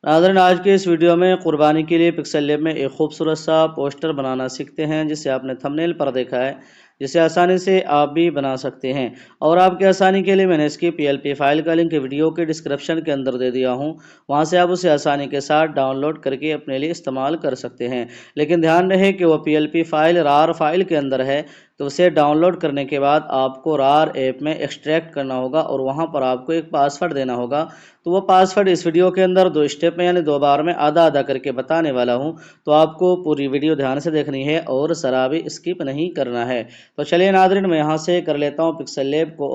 नाज़रीन, आज के इस वीडियो में कुर्बानी के लिए पिक्सल लैब में एक खूबसूरत सा पोस्टर बनाना सीखते हैं, जिसे आपने थंबनेल पर देखा है, जिसे आसानी से आप भी बना सकते हैं। और आपकी आसानी के लिए मैंने इसकी पीएलपी फाइल का लिंक वीडियो के डिस्क्रिप्शन के अंदर दे दिया हूं, वहां से आप उसे आसानी के साथ डाउनलोड करके अपने लिए इस्तेमाल कर सकते हैं। लेकिन ध्यान रहे कि वो पीएलपी फाइल रार फाइल के अंदर है, तो उसे डाउनलोड करने के बाद आपको रार ऐप में एक्सट्रैक्ट करना होगा और वहां पर आपको एक पासवर्ड देना होगा। तो वो पासवर्ड इस वीडियो के अंदर 2 स्टेप में यानी 2 बार में आधा आधा करके बताने वाला हूं, तो आपको पूरी वीडियो ध्यान से देखनी है और ज़रा भी स्किप नहीं करना है। तो चलिए नाज़रीन, मैं यहाँ से कर लेता हूँ पिक्सल लैब को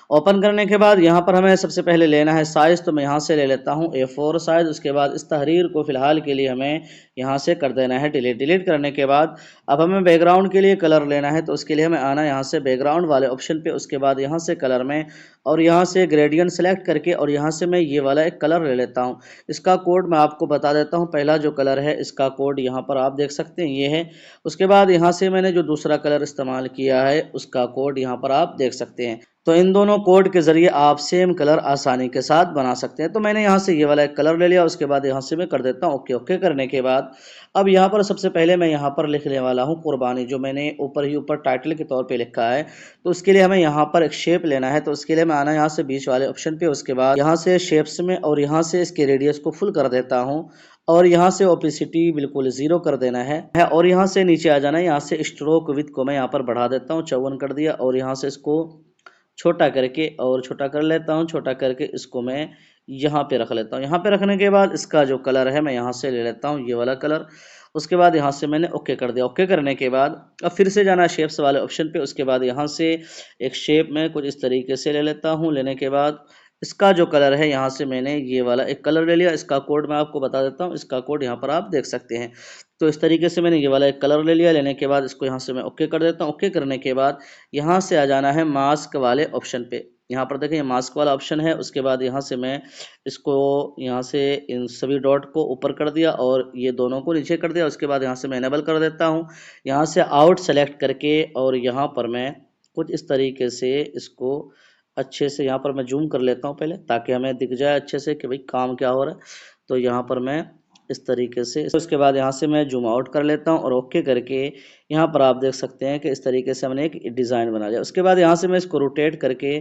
ओपन करने के बाद यहाँ पर हमें सबसे पहले लेना है साइज़। तो मैं यहाँ से ले लेता हूँ A4 साइज़। उसके बाद इस तहरीर को फ़िलहाल के लिए हमें यहाँ से कर देना है डिलीट करने के बाद अब हमें बैकग्राउंड के लिए कलर लेना है। तो उसके लिए हमें आना यहाँ से बैकग्राउंड वाले ऑप्शन पे, उसके बाद यहाँ से कलर में और यहाँ से ग्रेडियंट सेलेक्ट करके और यहाँ से मैं ये वाला एक कलर ले लेता हूँ। इसका कोड मैं आपको बता देता हूँ। पहला जो कलर है इसका कोड यहाँ पर आप देख सकते हैं, ये है। उसके बाद यहाँ से मैंने जो दूसरा कलर इस्तेमाल किया है उसका कोड यहाँ पर आप देख सकते हैं। तो इन दोनों कोड के ज़रिए आप सेम कलर आसानी के साथ बना सकते हैं। तो मैंने यहाँ से ये वाला एक कलर ले लिया। उसके बाद यहाँ से मैं कर देता हूँ ओके करने के बाद अब यहाँ पर सबसे पहले मैं यहाँ पर लिखने वाला हूँ कुर्बानी, जो मैंने ऊपर टाइटल के तौर पे लिखा है। तो उसके लिए हमें यहाँ पर एक शेप लेना है। तो उसके लिए मैं आना यहाँ से बीच वाले ऑप्शन पे, उसके बाद यहाँ से शेप्स में और यहाँ से इसके रेडियस को फुल कर देता हूँ और यहाँ से ओपेसिटी बिल्कुल 0 कर देना है और यहाँ से नीचे आ जाना है। यहाँ से स्ट्रोक विड्थ को मैं यहाँ पर बढ़ा देता हूँ, 54 कर दिया और यहाँ से इसको छोटा करके और छोटा कर लेता हूँ। छोटा करके इसको मैं यहाँ पे रख लेता हूँ। यहाँ पे रखने के बाद इसका जो कलर है मैं यहाँ से ले लेता हूँ, ये वाला कलर। उसके बाद यहाँ से मैंने ओके कर दिया। ओके करने के बाद अब फिर से जाना शेप्स वाले ऑप्शन पे। उसके बाद यहाँ से एक शेप में कुछ इस तरीके से ले लेता हूँ। लेने के बाद इसका जो कलर है यहाँ से मैंने ये वाला एक कलर ले लिया। इसका कोड मैं आपको बता देता हूँ। इसका कोड यहाँ पर आप देख सकते हैं। तो इस तरीके से मैंने ये वाला एक कलर ले लिया। लेने के बाद इसको यहाँ से मैं ओके कर देता हूँ। ओके करने के बाद यहाँ से आ जाना है मास्क वाले ऑप्शन पे। यहाँ पर देखें, ये मास्क वाला ऑप्शन है। उसके बाद यहाँ से मैं इसको यहाँ से इन सभी डॉट को ऊपर कर दिया और ये दोनों को नीचे कर दिया। उसके बाद यहाँ से मैं इनेबल कर देता हूँ। यहाँ से आउट सेलेक्ट करके और यहाँ पर मैं कुछ इस तरीके से इसको अच्छे से यहाँ पर मैं जूम कर लेता हूँ पहले, ताकि हमें दिख जाए अच्छे से कि भाई काम क्या हो रहा है। तो यहाँ पर मैं इस तरीके से, उसके बाद यहाँ से मैं जूम आउट कर लेता हूँ और ओके करके यहाँ पर आप देख सकते हैं कि इस तरीके से हमने एक डिज़ाइन बना लिया। उसके बाद यहाँ से मैं इसको रोटेट करके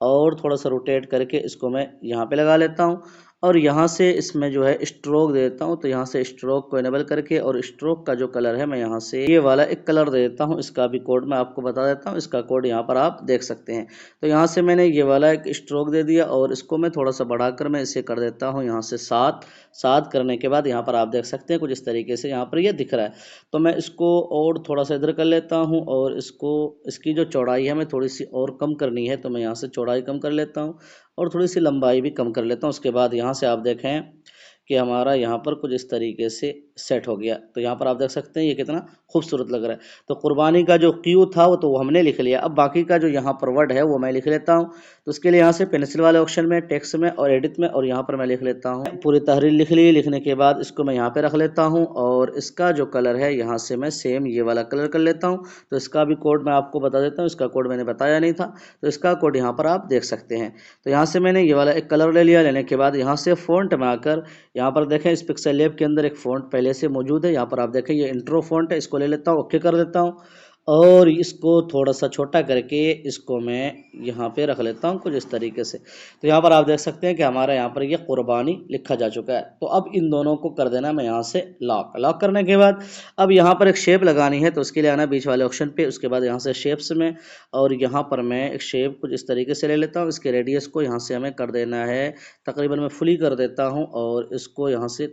और थोड़ा सा रोटेट करके इसको मैं यहाँ पे लगा लेता हूँ और यहाँ से इसमें जो है स्ट्रोक दे देता हूँ। तो यहाँ से स्ट्रोक को इनेबल करके और स्ट्रोक का जो कलर है मैं यहाँ से ये वाला एक कलर दे देता हूँ। इसका भी कोड मैं आपको बता देता हूँ। इसका कोड यहाँ पर आप देख सकते हैं। तो यहाँ से मैंने ये वाला एक स्ट्रोक दे दिया और इसको मैं थोड़ा सा बढ़ाकर मैं इसे कर देता हूँ यहाँ से 7 करने के बाद यहाँ पर आप देख सकते हैं कुछ इस तरीके से यहाँ पर ये दिख रहा है। तो मैं इसको और थोड़ा सा इधर कर लेता हूँ और इसको, इसकी जो चौड़ाई है मैं थोड़ी सी और कम करनी है। तो मैं यहाँ से चौड़ाई कम कर लेता हूँ और थोड़ी सी लंबाई भी कम कर लेता हूँ। उसके बाद यहाँ से आप देखें कि हमारा यहाँ पर कुछ इस तरीके से सेट हो गया। तो यहाँ पर आप देख सकते हैं ये कितना खूबसूरत लग रहा है। तो कुर्बानी का जो क्यू था वो हमने लिख लिया। अब बाकी का जो यहाँ पर वर्ड है वो मैं लिख लेता हूँ। तो उसके लिए यहाँ से पेंसिल वाले ऑप्शन में, टेक्स्ट में और एडिट में और यहाँ पर मैं लिख लेता हूँ पूरी तहरीर लिख ली। लिखने के बाद इसको मैं यहाँ पे रख लेता हूँ और इसका जो कलर है यहाँ से मैं सेम ये वाला कलर कर लेता हूँ। तो इसका भी कोड मैं आपको बता देता हूँ। इसका कोड मैंने बताया नहीं था, तो इसका कोड यहाँ पर आप देख सकते हैं। तो यहाँ से मैंने ये वाला एक कलर ले लिया। लेने के बाद यहाँ से फ़ॉन्ट में आकर यहाँ पर देखें, इस पिक्सल लैब के अंदर एक फ़ॉन्ट पहले से मौजूद है। यहाँ पर आप देखें ये इंट्रो फ़ॉन्ट है, इसको ले लेता हूँ, ओके कर देता हूँ और इसको थोड़ा सा छोटा करके इसको मैं यहाँ पे रख लेता हूँ कुछ इस तरीके से। तो यहाँ पर आप देख सकते हैं कि हमारा यहाँ पर ये कुर्बानी लिखा जा चुका है। तो अब इन दोनों को कर देना मैं यहाँ से लॉक करने के बाद अब यहाँ पर एक शेप लगानी है। तो उसके लिए आना बीच वाले ऑप्शन पे। उसके बाद यहाँ से शेप्स में और यहाँ पर मैं एक शेप कुछ इस तरीके से ले लेता हूँ। इसके रेडियस को यहाँ से हमें कर देना है तकरीबन, मैं फुली कर देता हूँ और इसको यहाँ से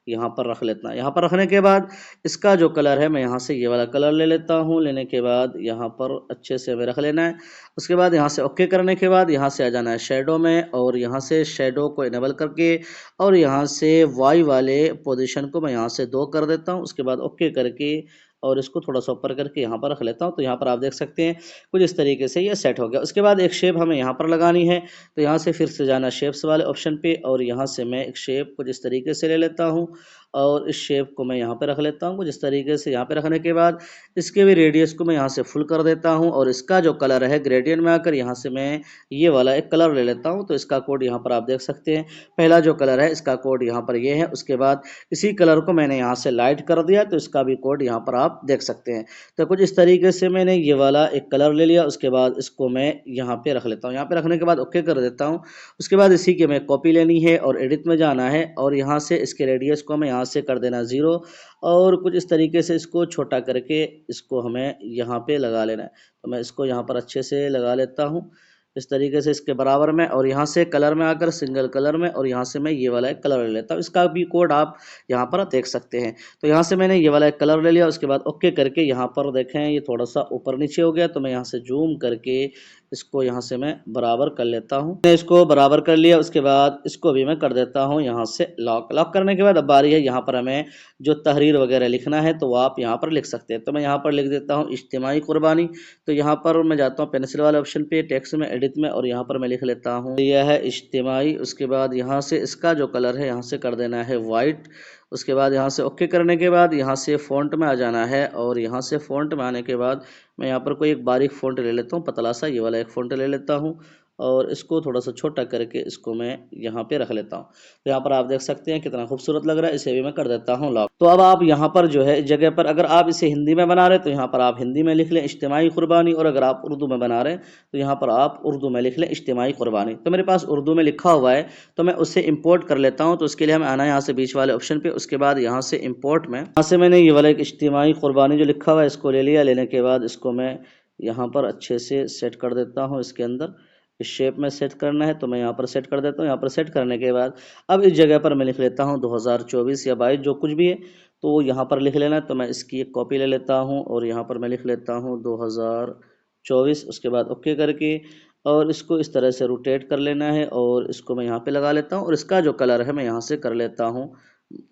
यहाँ पर रख लेता हूँ। यहाँ पर रखने के बाद इसका जो कलर है मैं यहाँ से ये वाला कलर ले लेता हूँ। लेने के बाद यहाँ पर अच्छे से हमें रख लेना है। उसके बाद यहाँ से ओके करने के बाद यहाँ से आ जाना है शेडो में और यहाँ से शेडो को इनेबल करके और यहाँ से वाई वाले पोजीशन को मैं यहाँ से 2 कर देता हूँ। उसके बाद ओके करके और इसको थोड़ा सा ऊपर करके यहाँ पर रख लेता हूँ। तो यहाँ पर आप देख सकते हैं कुछ इस तरीके से ये सेट हो गया। उसके बाद एक शेप हमें यहाँ पर लगानी है। तो यहाँ से फिर से जाना शेप्स वाले ऑप्शन पे और यहाँ से मैं एक शेप कुछ इस तरीके से ले लेता हूँ और इस शेप को मैं यहाँ पे रख लेता हूँ कुछ इस तरीके से। यहाँ पे रखने के बाद इसके भी रेडियस को मैं यहाँ से फुल कर देता हूँ और इसका जो कलर है ग्रेडियंट में आकर यहाँ से मैं ये वाला एक कलर ले लेता हूँ। तो इसका कोड यहाँ पर आप देख सकते हैं, पहला जो कलर है इसका कोड यहाँ पर ये है। उसके बाद इसी कलर को मैंने यहाँ से लाइट कर दिया तो इसका भी कोड यहाँ पर आप देख सकते हैं। तो कुछ इस तरीके से मैंने ये वाला एक कलर ले लिया। उसके बाद इसको मैं यहाँ पे रख लेता हूँ। यहाँ पे रखने के बाद ओके कर देता हूँ। उसके बाद इसी की मैं कॉपी लेनी है और एडिट में जाना है और यहाँ से इसके रेडियस को मैं यहाँ से कर देना 0 और कुछ इस तरीके से इसको छोटा करके इसको हमें यहाँ पे लगा लेना है। तो मैं इसको यहाँ पर अच्छे से लगा लेता हूँ इस तरीके से इसके बराबर में, और यहाँ से कलर में आकर सिंगल कलर में और यहाँ से मैं ये वाला एक कलर ले लेता हूँ। इसका भी कोड आप यहाँ पर देख सकते हैं। तो यहाँ से मैंने ये वाला एक कलर ले लिया। उसके बाद ओके करके यहाँ पर देखें ये थोड़ा सा ऊपर नीचे हो गया, तो मैं यहाँ से जूम करके इसको यहाँ से मैं बराबर कर लेता हूँ। मैंने इसको बराबर कर लिया। उसके बाद इसको भी मैं कर देता हूँ यहाँ से लॉक। लॉक करने के बाद अब बारी है यहाँ पर हमें जो तहरीर वगैरह लिखना है तो वो आप यहाँ पर लिख सकते हैं। तो मैं यहाँ पर लिख देता हूँ इज्तिमाई कुर्बानी। तो यहाँ पर मैं जाता हूँ पेंसिल वाले ऑप्शन पे, टेक्स्ट में, एडिट में, और यहाँ पर मैं लिख लेता हूँ यह है इज्तिमाई। उसके बाद यहाँ से इसका जो कलर है यहाँ से कर देना है वाइट। उसके बाद यहाँ से ओके करने के बाद यहाँ से फ़ॉन्ट में आ जाना है और यहाँ से फ़ॉन्ट में आने के बाद मैं यहाँ पर कोई एक बारीक फ़ॉन्ट ले लेता हूँ, पतला सा ये वाला एक फ़ॉन्ट ले लेता हूँ और इसको थोड़ा सा छोटा करके इसको मैं यहाँ पे रख लेता हूँ। तो यहाँ पर आप देख सकते हैं कितना खूबसूरत लग रहा है। इसे भी मैं कर देता हूँ लॉक। तो अब आप यहाँ पर जो है इस जगह पर अगर आप इसे हिंदी में बना रहे तो यहाँ पर आप हिंदी में लिख लें इज्तिमाई कुर्बानी, और अगर आप उर्दू में बना रहे हैं तो यहाँ पर आप उर्दू में लिख लें इज्तिमाई कुर्बानी। तो मेरे पास उर्दू में लिखा हुआ है तो मैं उससे इम्पोर्ट कर लेता हूँ। तो उसके लिए हमें आना है यहाँ से बीच वाले ऑप्शन पे। उसके बाद यहाँ से इम्पोर्ट में यहाँ से मैंने ये वाला एक इज्तिमाई कुर्बानी जो लिखा हुआ है इसको ले लिया। लेने के बाद इसको मैं यहाँ पर अच्छे से सेट कर देता हूँ। इसके अंदर इस शेप में सेट करना है तो मैं यहाँ पर सेट कर देता हूँ। यहाँ पर सेट करने के बाद अब इस जगह पर मैं लिख लेता हूँ 2024 या 22 जो कुछ भी है तो यहाँ पर लिख लेना है। तो मैं इसकी एक कॉपी ले लेता हूँ और यहाँ पर मैं लिख लेता हूँ 2024। उसके बाद ओके करके और इसको इस तरह से रोटेट कर लेना है और इसको मैं यहाँ पे लगा लेता हूँ और इसका जो कलर है मैं यहाँ से कर लेता हूँ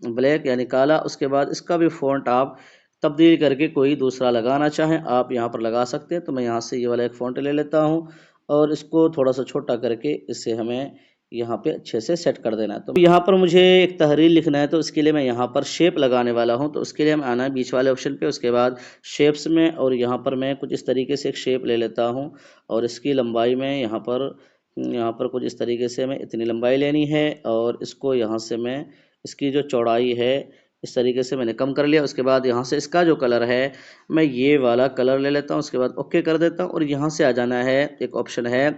ब्लैक यानी काला। उसके बाद इसका भी फ़ॉन्ट आप तब्दील करके कोई दूसरा लगाना चाहें आप यहाँ पर लगा सकते हैं। तो मैं यहाँ से ये वाला एक फ़ॉन्ट ले लेता हूँ और इसको थोड़ा सा छोटा करके इसे हमें यहाँ पे अच्छे से सेट कर देना है। तो यहाँ पर मुझे एक तहरीर लिखना है तो इसके लिए मैं यहाँ पर शेप लगाने वाला हूँ। तो उसके लिए हम आना है बीच वाले ऑप्शन पे, उसके बाद शेप्स में, और यहाँ पर मैं कुछ इस तरीके से एक शेप ले लेता हूँ और इसकी लंबाई में यहाँ पर कुछ इस तरीके से हमें इतनी लंबाई लेनी है और इसको यहाँ से मैं इसकी जो चौड़ाई है इस तरीके से मैंने कम कर लिया। उसके बाद यहाँ से इसका जो कलर है मैं ये वाला कलर ले लेता हूँ। उसके बाद ओके कर देता हूँ और यहाँ से आ जाना है एक ऑप्शन है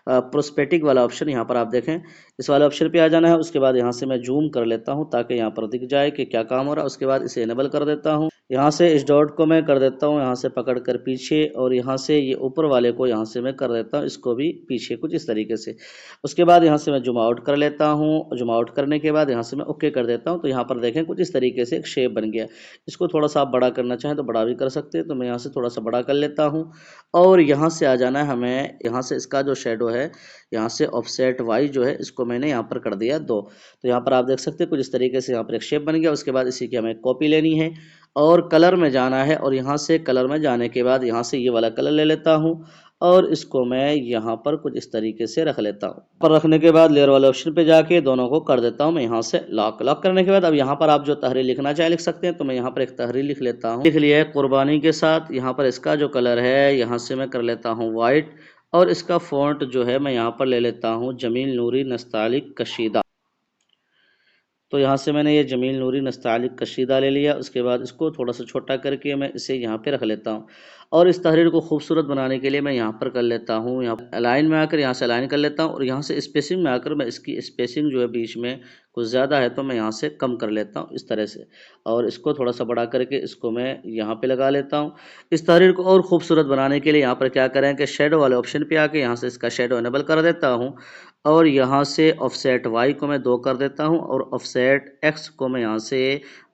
प्रोस्पेक्टिव वाला ऑप्शन, यहाँ पर आप देखें इस वाले ऑप्शन पे आ जाना है। उसके बाद यहाँ से मैं जूम कर लेता हूँ ताकि यहाँ पर दिख जाए कि क्या काम हो रहा है। उसके बाद इसे इनेबल कर देता हूँ। यहाँ से इस डॉट को मैं कर देता हूँ यहाँ से पकड़ कर पीछे, और यहाँ से ये ऊपर वाले को यहाँ से मैं कर देता हूँ इसको भी पीछे कुछ इस तरीके से। उसके बाद यहाँ से मैं जूम आउट कर लेता हूँ। जूम आउट करने के बाद यहाँ से मैं ओके कर देता हूँ। तो यहाँ पर देखें कुछ इस तरीके से एक शेप बन गया। इसको थोड़ा सा आप बड़ा करना चाहें तो बड़ा भी कर सकते हैं। तो मैं यहाँ से थोड़ा सा बड़ा कर लेता हूँ और यहाँ से आ जाना है हमें, यहाँ से इसका जो शेडो है यहाँ से ऑफसेट वाई जो है इसको मैंने यहाँ पर कर दिया 2। तो यहाँ पर आप देख सकते हैं कुछ इस तरीके से यहाँ पर एक शेप बन गया। उसके बाद इसी की हमें कॉपी लेनी है और कलर में जाना है, और यहाँ से कलर में जाने के बाद यहाँ से ये वाला कलर ले लेता हूँ और इसको मैं यहाँ पर कुछ इस तरीके से रख लेता हूँ। पर रखने के बाद लेयर वाले ऑप्शन पे जाके दोनों को कर देता हूँ मैं यहाँ से लॉक। लॉक करने के बाद अब यहाँ पर आप जो तहरीर लिखना चाहे लिख सकते हैं। तो मैं यहाँ पर एक तहरीर लिख लेता हूँ। लिख लिया है कुर्बानी के साथ। यहाँ पर इसका जो कलर है यहाँ से मैं कर लेता हूँ वाइट, और इसका फ़ॉन्ट जो है मैं यहाँ पर ले लेता हूँ जमील नूरी नस्तालिक कशीदा। तो यहाँ से मैंने ये जमील नूरी नस्तालिक कशीदा ले लिया। उसके बाद इसको थोड़ा सा छोटा करके मैं इसे यहाँ पे रख लेता हूँ और इस तहरीर को खूबसूरत बनाने के लिए मैं यहाँ पर कर लेता हूँ, यहाँ अलाइन में आकर यहाँ से अलाइन कर लेता हूँ, और यहाँ से स्पेसिंग में आकर मैं इसकी स्पेसिंग जो है बीच में कुछ ज़्यादा है तो मैं यहाँ से कम कर लेता हूँ इस तरह से, और इसको थोड़ा सा बड़ा करके इसको मैं यहाँ पे लगा लेता हूँ। इस तहरीर को और खूबसूरत बनाने के लिए यहाँ पर क्या करें कि शेडो वाले ऑप्शन पे आके यहाँ से इसका शेडो इनेबल कर देता हूँ और यहाँ से ऑफसेट वाई को मैं 2 कर देता हूँ और ऑफसेट एक्स को मैं यहाँ से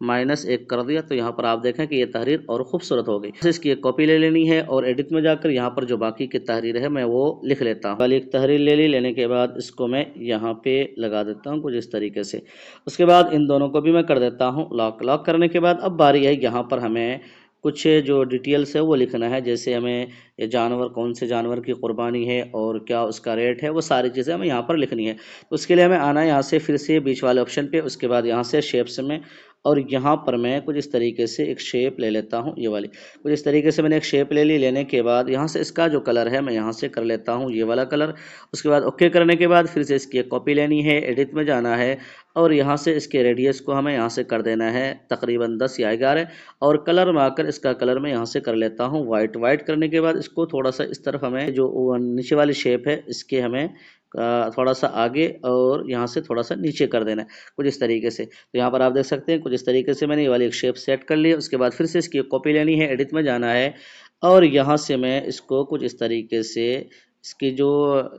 -1 कर दिया। तो यहाँ पर आप देखें कि ये तहरीर और खूबसूरत हो गई। इसकी एक कॉपी ले लेनी है और एडिट में जाकर यहाँ पर जो बाकी की तहरीर है मैं वो लिख लेता हूँ। वाली एक तहरीर ले ली। लेने के बाद इसको मैं यहाँ पे लगा देता हूँ कुछ इस तरीके से। उसके बाद इन दोनों को भी मैं कर देता हूँ लॉक। लॉक करने के बाद अब बारी है यहाँ पर हमें कुछ जो डिटेल्स है वो लिखना है, जैसे हमें ये जानवर कौन से जानवर की कुर्बानी है और क्या उसका रेट है, वो सारी चीज़ें हमें यहाँ पर लिखनी है। तो उसके लिए हमें आना है यहाँ से फिर से बीच वाले ऑप्शन पे, उसके बाद यहाँ से शेप्स में, और यहाँ पर मैं कुछ इस तरीके से एक शेप ले लेता हूँ, ये वाली कुछ इस तरीके से मैंने एक शेप ले ली। लेने के बाद यहाँ से इसका जो कलर है मैं यहाँ से कर लेता हूँ ये वाला कलर। उसके बाद ओके करने के बाद फिर से इसकी एक कॉपी लेनी है, एडिट में जाना है और यहाँ से इसके रेडियस को हमें यहाँ से कर देना है तकरीबन 10 या 11 और कलर में आकर इसका कलर मैं यहाँ से कर लेता हूँ वाइट। वाइट करने के बाद इसको थोड़ा सा इस तरफ हमें जो नीचे वाली शेप है इसके हमें थोड़ा सा आगे और यहाँ से थोड़ा सा नीचे कर देना है कुछ इस तरीके से। तो यहाँ पर आप देख सकते हैं कुछ इस तरीके से मैंने ये वाली एक शेप सेट कर ली है। उसके बाद फिर से इसकी कॉपी लेनी है, एडिट में जाना है और यहाँ से मैं इसको कुछ इस तरीके से इसकी जो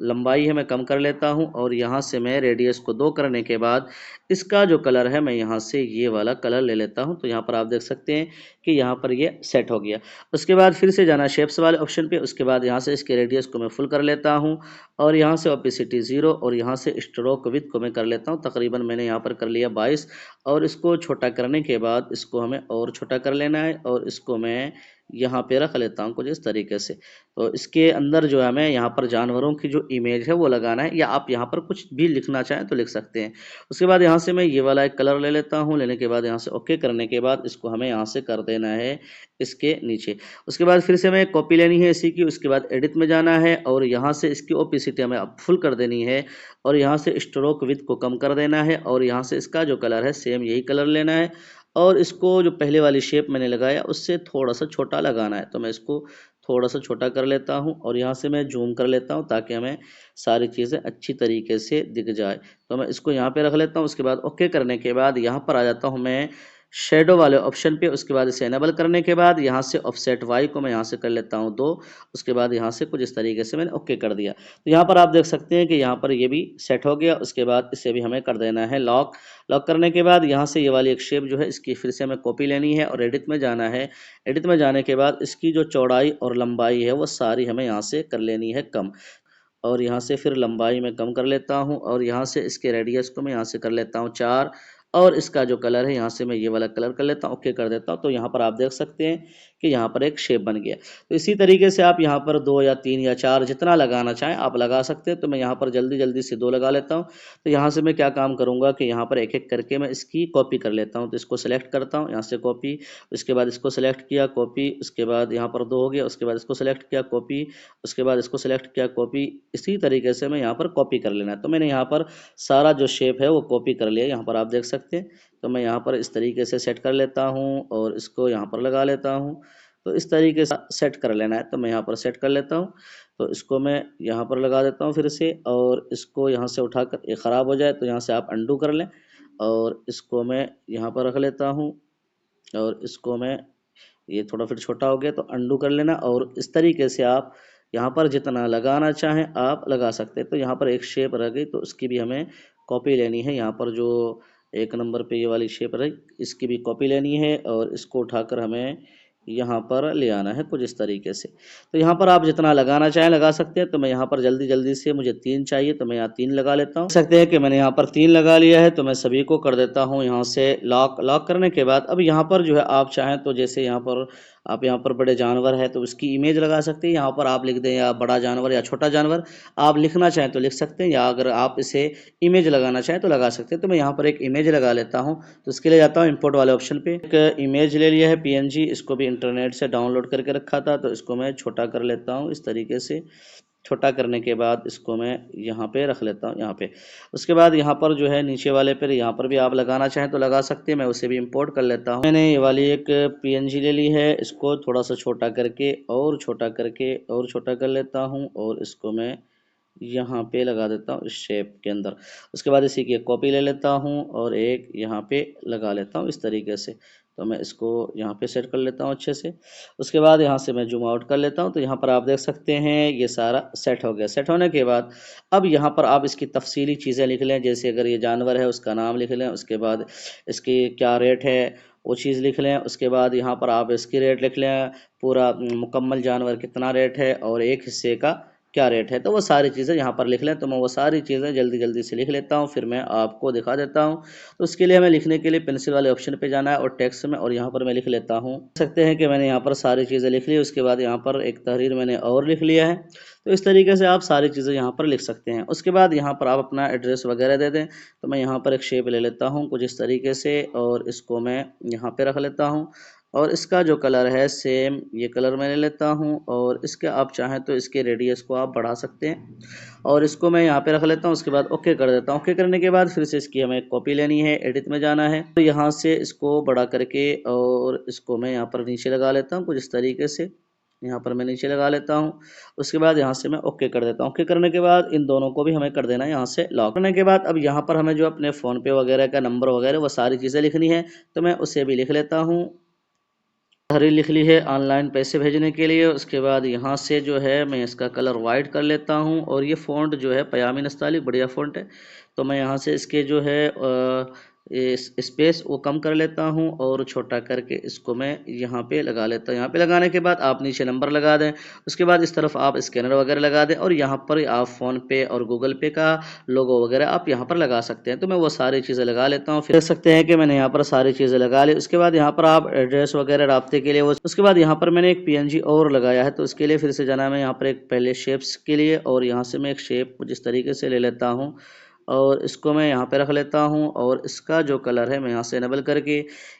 लंबाई है मैं कम कर लेता हूँ और यहाँ से मैं रेडियस को 2 करने के बाद इसका जो कलर है मैं यहाँ से ये वाला कलर ले लेता हूँ। तो यहाँ पर आप देख सकते हैं कि यहाँ पर ये सेट हो गया। उसके बाद फिर से जाना शेप्स वाले ऑप्शन पे। उसके बाद यहाँ से इसके रेडियस को मैं फुल कर लेता हूँ और यहाँ से ओपेसिटी 0 और यहाँ से स्ट्रोक विड्थ को मैं कर लेता हूँ तकरीबन मैंने यहाँ पर कर लिया 22 और इसको छोटा करने के बाद इसको हमें और छोटा कर लेना है और इसको मैं यहाँ पे रख लेता हूँ कुछ इस तरीके से। तो इसके अंदर जो है हमें यहाँ पर जानवरों की जो इमेज है वो लगाना है या आप यहाँ पर कुछ भी लिखना चाहें तो लिख सकते हैं। उसके बाद यहाँ से मैं ये वाला एक कलर ले लेता हूँ। लेने के बाद यहाँ से ओके करने के बाद इसको हमें यहाँ से कर देना है इसके नीचे। उसके बाद फिर से मैं कॉपी लेनी है इसी की। उसके बाद एडिट में जाना है और यहाँ से इसकी ओपेसिटी हमें अब फुल कर देनी है और यहाँ से स्ट्रोक विड्थ को कम कर देना है और यहाँ से इसका जो कलर है सेम यही कलर लेना है और इसको जो पहले वाली शेप मैंने लगाया उससे थोड़ा सा छोटा लगाना है। तो मैं इसको थोड़ा सा छोटा कर लेता हूँ और यहाँ से मैं जूम कर लेता हूँ ताकि हमें सारी चीज़ें अच्छी तरीके से दिख जाए। तो मैं इसको यहाँ पे रख लेता हूँ। उसके बाद ओके करने के बाद यहाँ पर आ जाता हूँ मैं शेडो वाले ऑप्शन पे। उसके बाद इसे एनेबल करने के बाद यहाँ से ऑफसेट वाई को मैं यहाँ से कर लेता हूँ 2। उसके बाद यहाँ से कुछ इस तरीके से मैंने ओके कर दिया। तो यहाँ पर आप देख सकते हैं कि यहाँ पर ये भी सेट हो गया। उसके बाद इसे भी हमें कर देना है लॉक। लॉक करने के बाद यहाँ से ये वाली एक शेप जो है इसकी फिर से हमें कॉपी लेनी है और एडिट में जाना है। एडिट में जाने के बाद इसकी जो चौड़ाई और लंबाई है वो सारी हमें यहाँ से कर लेनी है कम और यहाँ से फिर लंबाई में कम कर लेता हूँ और यहाँ से इसके रेडियस को मैं यहाँ से कर लेता हूँ 4 और इसका जो कलर है यहाँ से मैं ये वाला कलर कर लेता हूँ, ओके कर देता हूँ। तो यहाँ पर आप देख सकते हैं कि यहाँ पर एक शेप बन गया। तो इसी तरीके से आप यहाँ पर 2 या 3 या 4 जितना लगाना चाहें आप लगा सकते हैं। तो मैं यहाँ पर जल्दी जल्दी से 2 लगा लेता हूँ। तो यहाँ से मैं क्या काम करूँगा कि यहाँ पर एक एक करके मैं इसकी कॉपी कर लेता हूँ। तो इसको सेलेक्ट करता हूँ, यहाँ से कॉपी, उसके बाद इसको सेलेक्ट किया कॉपी, उसके बाद यहाँ पर 2 हो गया, उसके बाद इसको सेलेक्ट किया कॉपी, उसके बाद इसको सेलेक्ट किया कॉपी। इसी तरीके से मैं यहाँ पर कॉपी कर लेना है। तो मैंने यहाँ पर सारा जो शेप है वो कॉपी कर लिया, यहाँ पर आप देख सकते हैं। तो मैं यहाँ पर इस तरीके से सेट कर लेता हूँ और इसको यहाँ पर लगा लेता हूँ। तो इस तरीके से सेट कर लेना है। तो मैं यहाँ पर सेट कर लेता हूँ। तो इसको मैं यहाँ पर लगा देता हूँ फिर से और इसको यहाँ से उठाकर ये ख़राब हो जाए तो यहाँ से आप अंडू कर लें और इसको मैं यहाँ पर रख लेता हूँ और इसको मैं ये थोड़ा फिर छोटा हो गया तो अंडू कर लेना और इस तरीके से आप यहाँ पर जितना लगाना चाहें आप लगा सकते हैं। तो यहाँ पर एक शेप रह गई तो उसकी भी हमें कॉपी लेनी है। यहाँ पर जो 1 नंबर पे ये वाली शेप रही इसकी भी कॉपी लेनी है और इसको उठाकर हमें यहाँ पर ले आना है कुछ इस तरीके से। तो यहाँ पर आप जितना लगाना चाहें लगा सकते हैं। तो मैं यहाँ पर जल्दी जल्दी से मुझे 3 चाहिए तो मैं यहाँ 3 लगा लेता हूँ। देख सकते हैं कि मैंने यहाँ पर 3 लगा लिया है। तो मैं सभी को कर देता हूँ यहाँ से लॉक। लॉक करने के बाद अब यहाँ पर जो है आप चाहें तो जैसे यहाँ पर आप यहाँ पर बड़े जानवर है तो उसकी इमेज लगा सकते हैं। यहाँ पर आप लिख दें या बड़ा जानवर या छोटा जानवर आप लिखना चाहें तो लिख सकते हैं या अगर आप इसे इमेज लगाना चाहें तो लगा सकते हैं। तो मैं यहाँ पर एक इमेज लगा लेता हूँ। तो इसके लिए जाता हूँ इंपोर्ट वाले ऑप्शन पे। एक इमेज ले लिया है PNG, इसको भी इंटरनेट से डाउनलोड करके रखा था। तो इसको मैं छोटा कर लेता हूँ इस तरीके से। छोटा करने के बाद इसको मैं यहाँ पे रख लेता हूँ यहाँ पे। उसके बाद यहाँ पर जो है नीचे वाले पर यहाँ पर भी आप लगाना चाहें तो लगा सकते हैं। मैं उसे भी इंपोर्ट कर लेता हूँ। मैंने ये वाली एक PNG ले ली है, इसको थोड़ा सा छोटा करके और छोटा करके और छोटा कर लेता हूँ और इसको मैं यहाँ पे लगा देता हूँ इस शेप के अंदर। उसके बाद इसी की एक कॉपी ले लेता हूँ और एक यहाँ पे लगा लेता हूँ इस तरीके से। तो मैं इसको यहाँ पे सेट कर लेता हूँ अच्छे से। उसके बाद यहाँ से मैं जूम आउट कर लेता हूँ। तो यहाँ पर आप देख सकते हैं ये सारा सेट हो गया। सेट होने के बाद अब यहाँ पर आप इसकी तफसीली चीज़ें लिख लें। जैसे अगर ये जानवर है उसका नाम लिख लें, उसके बाद इसकी क्या रेट है वो चीज़ लिख लें। उसके बाद यहाँ पर आप इसकी रेट लिख लें, पूरा मुकम्मल जानवर कितना रेट है और एक हिस्से का क्या रेट है, तो वो सारी चीज़ें यहाँ पर लिख लें। तो मैं वो सारी चीज़ें जल्दी जल्दी से लिख लेता हूँ, फिर मैं आपको दिखा देता हूँ। तो उसके लिए हमें लिखने के लिए पेंसिल वाले ऑप्शन पे जाना है और टेक्स्ट में, और यहाँ पर मैं लिख लेता हूँ। देख सकते हैं कि मैंने यहाँ पर सारी चीज़ें लिख ली। उसके बाद यहाँ पर एक तहरीर मैंने और लिख लिया है। तो इस तरीके से आप सारी चीज़ें यहाँ पर लिख सकते हैं। उसके बाद यहाँ पर आप अपना एड्रेस वगैरह दे दें। तो मैं यहाँ पर एक शेप ले लेता हूँ कुछ इस तरीके से, और इसको मैं यहाँ पे रख लेता हूँ। और इसका जो कलर है सेम ये कलर मैं ले लेता हूँ, और इसके आप चाहें तो इसके रेडियस को आप बढ़ा सकते हैं, और इसको मैं यहाँ पे रख लेता हूँ। उसके बाद ओके कर देता हूँ। ओके करने के बाद फिर से इसकी हमें कॉपी लेनी है, एडिट में जाना है, तो यहाँ से इसको बड़ा करके और इसको मैं यहाँ पर नीचे लगा लेता हूँ कुछ इस तरीके से। यहाँ पर मैं नीचे लगा लेता हूँ। उसके बाद यहाँ से मैं ओके कर देता हूँ। ओके करने के बाद इन दोनों को भी हमें कर देना है यहाँ से लॉक। करने के बाद अब यहाँ पर हमें जो अपने फ़ोन पे वगैरह का नंबर वगैरह वो सारी चीज़ें लिखनी है, तो मैं उसे भी लिख लेता हूँ। हरी लिख ली है ऑनलाइन पैसे भेजने के लिए। उसके बाद यहाँ से जो है मैं इसका कलर वाइट कर लेता हूँ, और ये फ़ॉन्ट जो है पयामी नस्तालिक बढ़िया फ़ॉन्ट है। तो मैं यहाँ से इसके जो है स्पेस वो कम कर लेता हूँ, और छोटा करके इसको मैं यहाँ पे लगा लेता हूँ। यहाँ पे लगाने के बाद आप नीचे नंबर लगा दें। उसके बाद इस तरफ आप स्कैनर वगैरह लगा दें, और यहाँ पर आप फ़ोन पे और गूगल पे का लोगो वगैरह आप यहाँ पर लगा सकते हैं। तो मैं वो सारी चीज़ें लगा लेता हूँ। फिर देख सकते हैं कि मैंने यहाँ पर सारी चीज़ें लगा ली। उसके बाद यहाँ पर आप एड्रेस वगैरह राब्ते के लिए वो, उसके बाद यहाँ पर मैंने एक पीएनजी और लगाया है, तो इसके लिए फिर से जाना है मैं यहाँ पर एक पहले शेप्स के लिए, और यहाँ से मैं एक शेप जिस तरीके से ले लेता हूँ, और इसको मैं यहाँ पे रख लेता हूँ, और इसका जो कलर है मैं यहाँ से इनेबल करके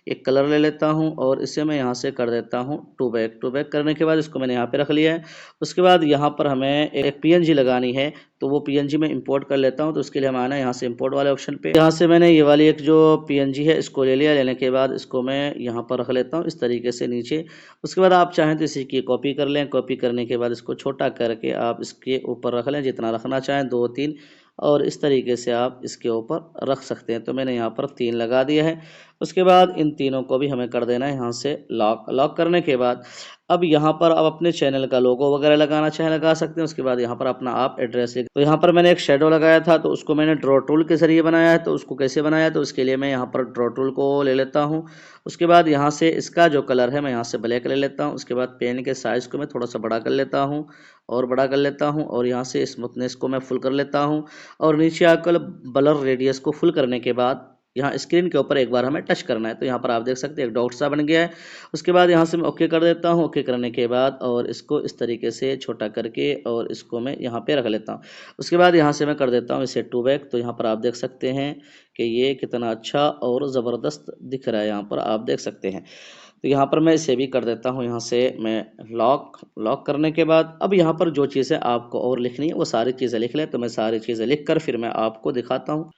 एक कलर ले लेता हूँ, और इसे मैं यहाँ से कर देता हूँ टू बैक। टू बैक करने के बाद इसको मैंने यहाँ पे रख लिया है। उसके बाद यहाँ पर हमें एक पीएनजी लगानी है, तो वो पीएनजी मैं इंपोर्ट कर लेता हूँ। तो उसके लिए हम आना है यहाँ से इंपोर्ट वाले ऑप्शन पे। यहाँ से मैंने ये वाली एक जो पीएनजी है इसको ले लिया। लेने के बाद इसको मैं यहाँ पर रख लेता हूँ इस तरीके से नीचे। उसके बाद आप चाहें तो इसी की कॉपी कर लें। कॉपी करने के बाद इसको छोटा करके आप इसके ऊपर रख लें, जितना रखना चाहें 2-3, और इस तरीके से आप इसके ऊपर रख सकते हैं। तो मैंने यहाँ पर 3 लगा दिया है। उसके बाद इन तीनों को भी हमें कर देना है यहाँ से लॉक। लॉक करने के बाद अब यहाँ पर आप अपने चैनल का लोगो वगैरह लगाना चाहें लगा सकते हैं। उसके बाद यहाँ पर अपना आप एड्रेस लिख, तो यहाँ पर मैंने एक शेडो लगाया था, तो उसको मैंने ड्रॉ टूल के जरिए बनाया है। तो उसको कैसे बनाया, तो उसके लिए मैं यहाँ पर ड्रॉ टूल को ले लेता हूँ। उसके बाद यहाँ से इसका जो कलर है मैं यहाँ से ब्लैक ले लेता हूँ। उसके बाद पेन के साइज़ को मैं थोड़ा सा बड़ा कर लेता हूँ, और बड़ा कर लेता हूँ, और यहाँ से स्मूथनेस को मैं फुल कर लेता हूँ, और नीचे आकर ब्लर रेडियस को फुल करने के बाद यहाँ स्क्रीन के ऊपर एक बार हमें टच करना है। तो यहाँ पर आप देख सकते हैं एक डॉट सा बन गया है। उसके बाद यहाँ से मैं ओके कर देता हूँ। ओके करने के बाद और इसको इस तरीके से छोटा करके और इसको मैं यहाँ पे रख लेता हूँ। उसके बाद यहाँ से मैं कर देता हूँ इसे टू बैक। तो यहाँ पर आप देख सकते हैं कि ये कितना अच्छा और ज़बरदस्त दिख रहा है, यहाँ पर आप देख सकते हैं। तो यहाँ पर मैं इसे भी कर देता हूँ, यहाँ से मैं लॉक। लॉक करने के बाद अब यहाँ पर जो चीज़ें आपको और लिखनी है वो सारी चीज़ें लिख लें। तो मैं सारी चीज़ें लिख कर फिर मैं आपको दिखाता हूँ।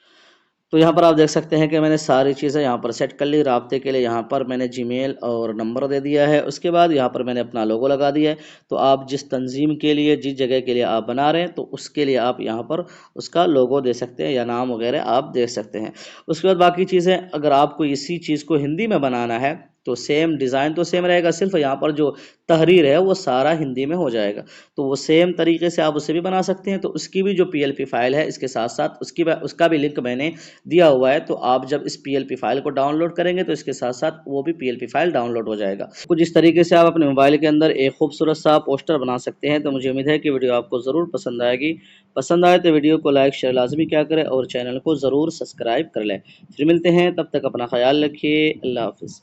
तो यहाँ पर आप देख सकते हैं कि मैंने सारी चीज़ें यहाँ पर सेट कर ली। राब्ते के लिए यहाँ पर मैंने जीमेल और नंबर दे दिया है। उसके बाद यहाँ पर मैंने अपना लोगो लगा दिया है। तो आप जिस तंजीम के लिए, जिस जगह के लिए आप बना रहे हैं, तो उसके लिए आप यहाँ पर उसका लोगो दे सकते हैं या नाम वगैरह आप दे सकते हैं। उसके बाद बाकी चीज़ें, अगर आपको इसी चीज़ को हिंदी में बनाना है तो सेम डिज़ाइन तो सेम रहेगा, सिर्फ यहाँ पर जो तहरीर है वो सारा हिंदी में हो जाएगा। तो वो सेम तरीके से आप उसे भी बना सकते हैं। तो उसकी भी जो पीएलपी फाइल है इसके साथ साथ उसका भी लिंक मैंने दिया हुआ है। तो आप जब इस पीएलपी फाइल को डाउनलोड करेंगे तो इसके साथ साथ वो भी पीएलपी फाइल डाउनलोड हो जाएगा। कुछ इस तरीके से आप अपने मोबाइल के अंदर एक खूबसूरत सा पोस्टर बना सकते हैं। तो मुझे उम्मीद है कि वीडियो आपको ज़रूर पसंद आएगी। पसंद आए तो वीडियो को लाइक शेयर लाजमी क्या करें, और चैनल को ज़रूर सब्सक्राइब कर लें। फिर मिलते हैं, तब तक अपना ख्याल रखिए। अल्लाह हाफिज़।